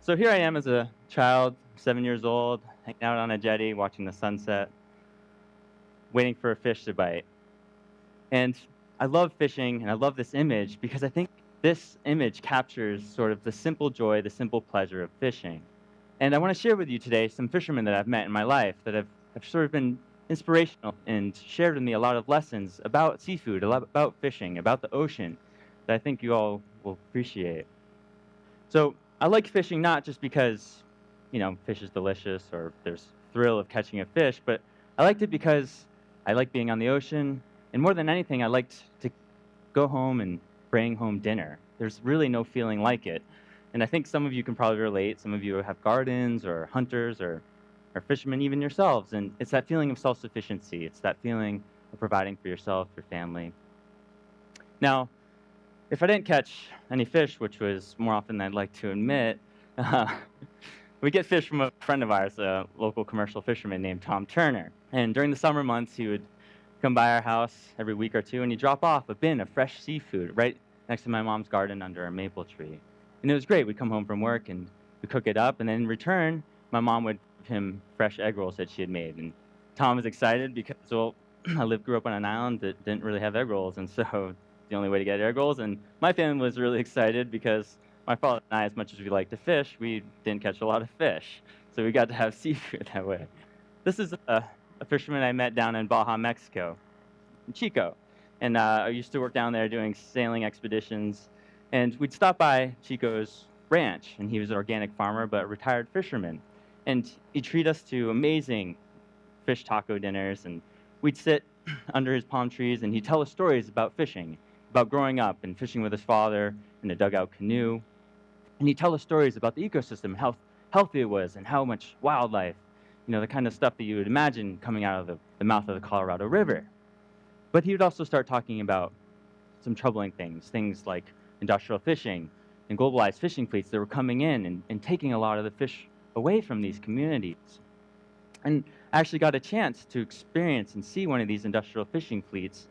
So here I am as a child, 7 years old, hanging out on a jetty, watching the sunset, waiting for a fish to bite. And I love fishing, and I love this image because I think this image captures sort of the simple joy, the simple pleasure of fishing. And I want to share with you today some fishermen that I've met in my life that have sort of been inspirational and shared with me a lot of lessons about seafood, a lot about fishing, about the ocean that I think you all will appreciate. So I like fishing not just because, fish is delicious or there's thrill of catching a fish, but I liked it because I like being on the ocean. And more than anything, I liked to go home and bring home dinner. There's really no feeling like it. And I think some of you can probably relate. Some of you have gardens or hunters or fishermen, even yourselves. And it's that feeling of self sufficiency. It's that feeling of providing for yourself, your family. Now, if I didn't catch any fish, which was more often than I'd like to admit, uh, we get fish from a friend of ours, a local commercial fisherman named Tom Turner. And during the summer months, he would come by our house every week or two, and he'd drop off a bin of fresh seafood right next to my mom's garden under a maple tree. And it was great. We'd come home from work and we'd cook it up, and then in return, my mom would give him fresh egg rolls that she had made. And Tom was excited because, well, grew up on an island that didn't really have egg rolls, and so the only way to get egg rolls. And my family was really excited because my father and I, as much as we like to fish, we didn't catch a lot of fish. So we got to have seafood that way. This is a fisherman I met down in Baja, Mexico, in Chico. And I used to work down there doing sailing expeditions. And we'd stop by Chico's ranch, and he was an organic farmer, but a retired fisherman. And he'd treat us to amazing fish taco dinners, and we'd sit under his palm trees, and he'd tell us stories about fishing, about growing up and fishing with his father in a dugout canoe. And he'd tell us stories about the ecosystem, how healthy it was, and how much wildlife, the kind of stuff that you would imagine coming out of the mouth of the Colorado River. But he would also start talking about some troubling things like industrial fishing and globalized fishing fleets that were coming in and taking a lot of the fish away from these communities. And I actually got a chance to experience and see one of these industrial fishing fleets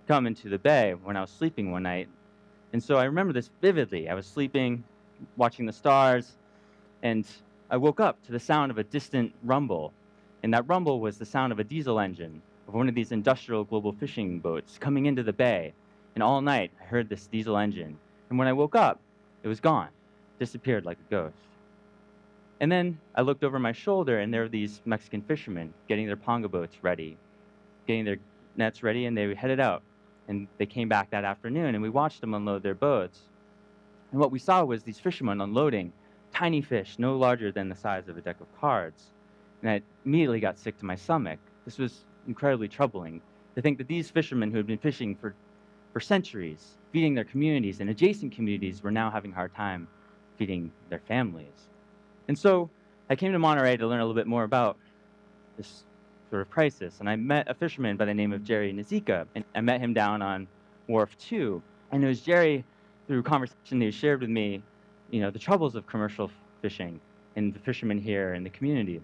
come into the bay when I was sleeping one night. And so I remember this vividly. I was sleeping, watching the stars, and I woke up to the sound of a distant rumble. And that rumble was the sound of a diesel engine of one of these industrial global fishing boats coming into the bay. And all night, I heard this diesel engine. And when I woke up, it was gone, disappeared like a ghost. And then I looked over my shoulder, and there were these Mexican fishermen getting their ponga boats ready, getting their nets ready, and they headed out. And they came back that afternoon, and we watched them unload their boats. And what we saw was these fishermen unloading tiny fish, no larger than the size of a deck of cards. And I immediately got sick to my stomach. This was incredibly troubling to think that these fishermen who had been fishing for centuries, feeding their communities and adjacent communities, were now having a hard time feeding their families. And so I came to Monterey to learn a little bit more about this sort of crisis. And I met a fisherman by the name of Jerry Nazika, and I met him down on Wharf 2. And it was Jerry, through conversation that he shared with me, the troubles of commercial fishing and the fishermen here in the community.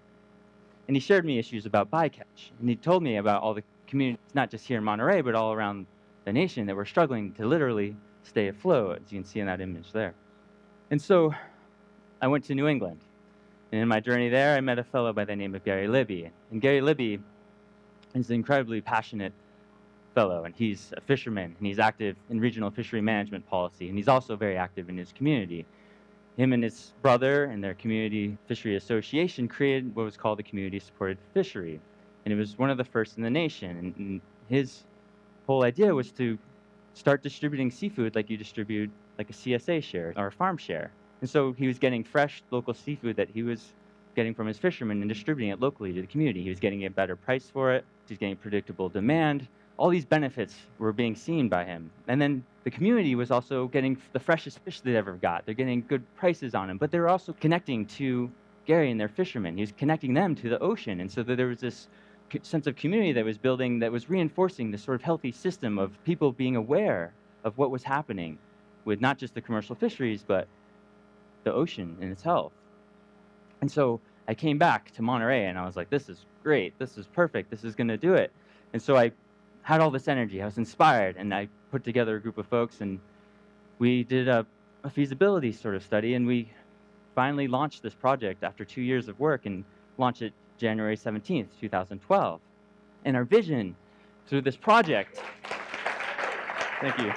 And he shared me issues about bycatch. And he told me about all the communities, not just here in Monterey, but all around the nation, that were struggling to literally stay afloat, as you can see in that image there. And so I went to New England. And in my journey there, I met a fellow by the name of Gary Libby. And Gary Libby is an incredibly passionate fellow, and he's a fisherman, and he's active in regional fishery management policy, and he's also very active in his community. Him and his brother and their community fishery association created what was called the community-supported fishery, and it was one of the first in the nation. And his whole idea was to start distributing seafood like you distribute like a CSA share or a farm share. And so he was getting fresh local seafood that he was getting from his fishermen and distributing it locally to the community. He was getting a better price for it. He was getting predictable demand. All these benefits were being seen by him. And then the community was also getting the freshest fish they'd ever got. They're getting good prices on them, but they were also connecting to Gary and their fishermen. He was connecting them to the ocean. And so that there was this sense of community that was building, that was reinforcing this sort of healthy system of people being aware of what was happening with not just the commercial fisheries, but the ocean and its health. And so I came back to Monterey, and I was like, this is great. This is perfect. This is going to do it. And so I had all this energy. I was inspired, and I put together a group of folks, and we did a feasibility sort of study, and we finally launched this project after 2 years of work and launched it January 17th, 2012. And our vision through this project, thank you.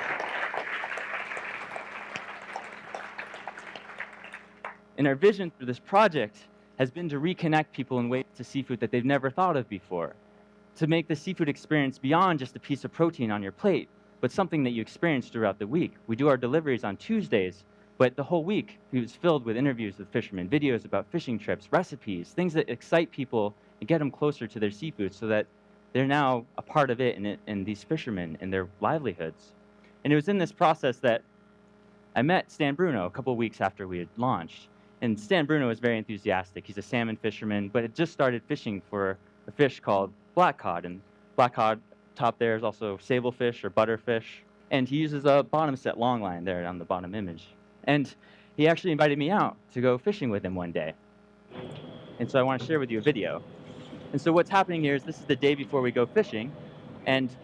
And our vision through this project has been to reconnect people in ways to seafood that they've never thought of before, to make the seafood experience beyond just a piece of protein on your plate, but something that you experience throughout the week. We do our deliveries on Tuesdays, but the whole week was filled with interviews with fishermen, videos about fishing trips, recipes, things that excite people and get them closer to their seafood so that they're now a part of it and these fishermen and their livelihoods. And it was in this process that I met Stan Bruno a couple weeks after we had launched. And Stan Bruno is very enthusiastic. He's a salmon fisherman, but had just started fishing for a fish called black cod. And black cod, top there is also sablefish or butterfish. And he uses a bottom set longline there on the bottom image. And he actually invited me out to go fishing with him one day. And so I want to share with you a video. And so what's happening here is this is the day before we go fishing. And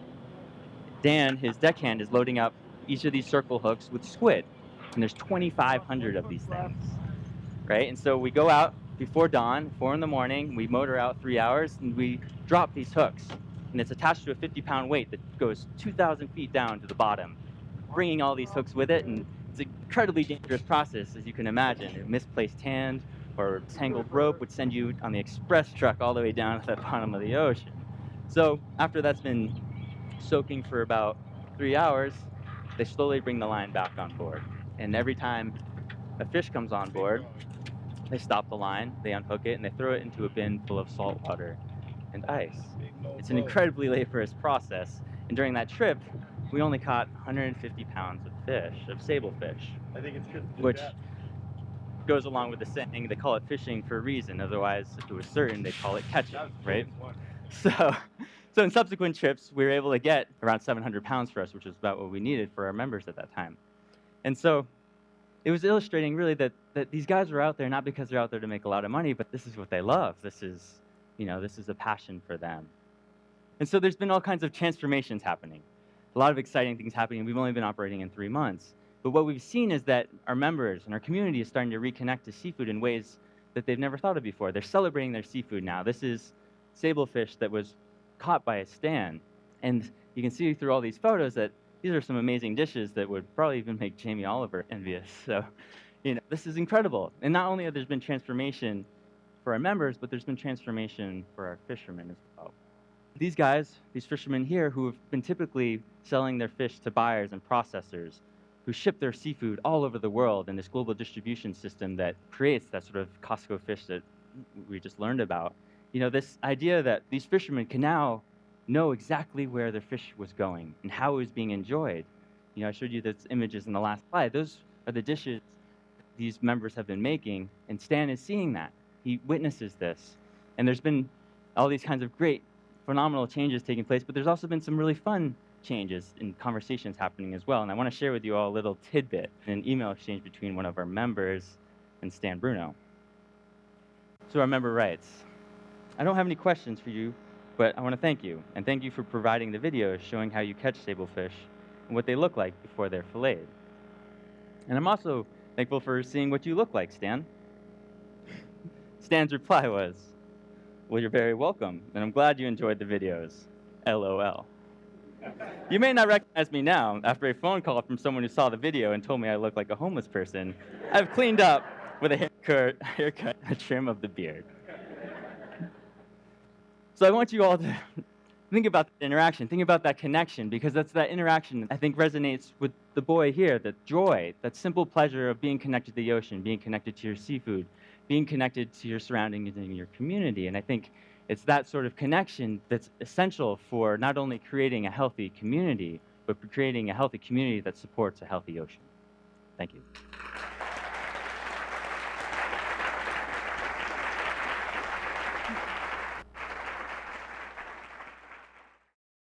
Dan, his deckhand, is loading up each of these circle hooks with squid. And there's 2,500 of these things, right? And so we go out before dawn, 4 in the morning, we motor out 3 hours, and we drop these hooks. And it's attached to a 50-pound weight that goes 2,000 feet down to the bottom, bringing all these hooks with it. And it's an incredibly dangerous process, as you can imagine. A misplaced hand or tangled rope would send you on the express truck all the way down to the bottom of the ocean. So after that's been soaking for about 3 hours, they slowly bring the line back on board. And every time a fish comes on board, they stop the line, they unhook it, and they throw it into a bin full of salt water and ice. It's an incredibly laborious process. And during that trip, we only caught 150 pounds of fish, of sablefish, which goes along with the saying, they call it fishing for a reason. Otherwise, if it was certain, they'd call it catching, right? So in subsequent trips, we were able to get around 700 pounds for us, which was about what we needed for our members at that time. And so it was illustrating really that these guys were out there not because they're out there to make a lot of money, but this is what they love. This is a passion for them. And so there's been all kinds of transformations happening, a lot of exciting things happening. We've only been operating in 3 months. But what we've seen is that our members and our community is starting to reconnect to seafood in ways that they've never thought of before. They're celebrating their seafood now. This is sablefish that was caught by a Stan. And you can see through all these photos that these are some amazing dishes that would probably even make Jamie Oliver envious. So, this is incredible. And not only have there been transformation for our members, but there's been transformation for our fishermen as well. These guys, these fishermen here, who have been typically selling their fish to buyers and processors, who ship their seafood all over the world in this global distribution system that creates that sort of Costco fish that we just learned about. This idea that these fishermen can now know exactly where their fish was going and how it was being enjoyed. I showed you those images in the last slide. Those are the dishes these members have been making, and Stan is seeing that. He witnesses this. And there's been all these kinds of great, phenomenal changes taking place, but there's also been some really fun changes and conversations happening as well. And I want to share with you all a little tidbit, an email exchange between one of our members and Stan Bruno. So our member writes, "I don't have any questions for you, but I want to thank you, and thank you for providing the videos showing how you catch sablefish and what they look like before they're filleted. And I'm also thankful for seeing what you look like, Stan." Stan's reply was, "Well, you're very welcome, and I'm glad you enjoyed the videos. LOL. You may not recognize me now. After a phone call from someone who saw the video and told me I look like a homeless person, I've cleaned up with a haircut and a trim of the beard." So I want you all to think about that interaction, think about that connection, because that's that interaction I think resonates with the boy here, that joy, that simple pleasure of being connected to the ocean, being connected to your seafood, being connected to your surroundings and your community. And I think it's that sort of connection that's essential for not only creating a healthy community, but for creating a healthy community that supports a healthy ocean. Thank you.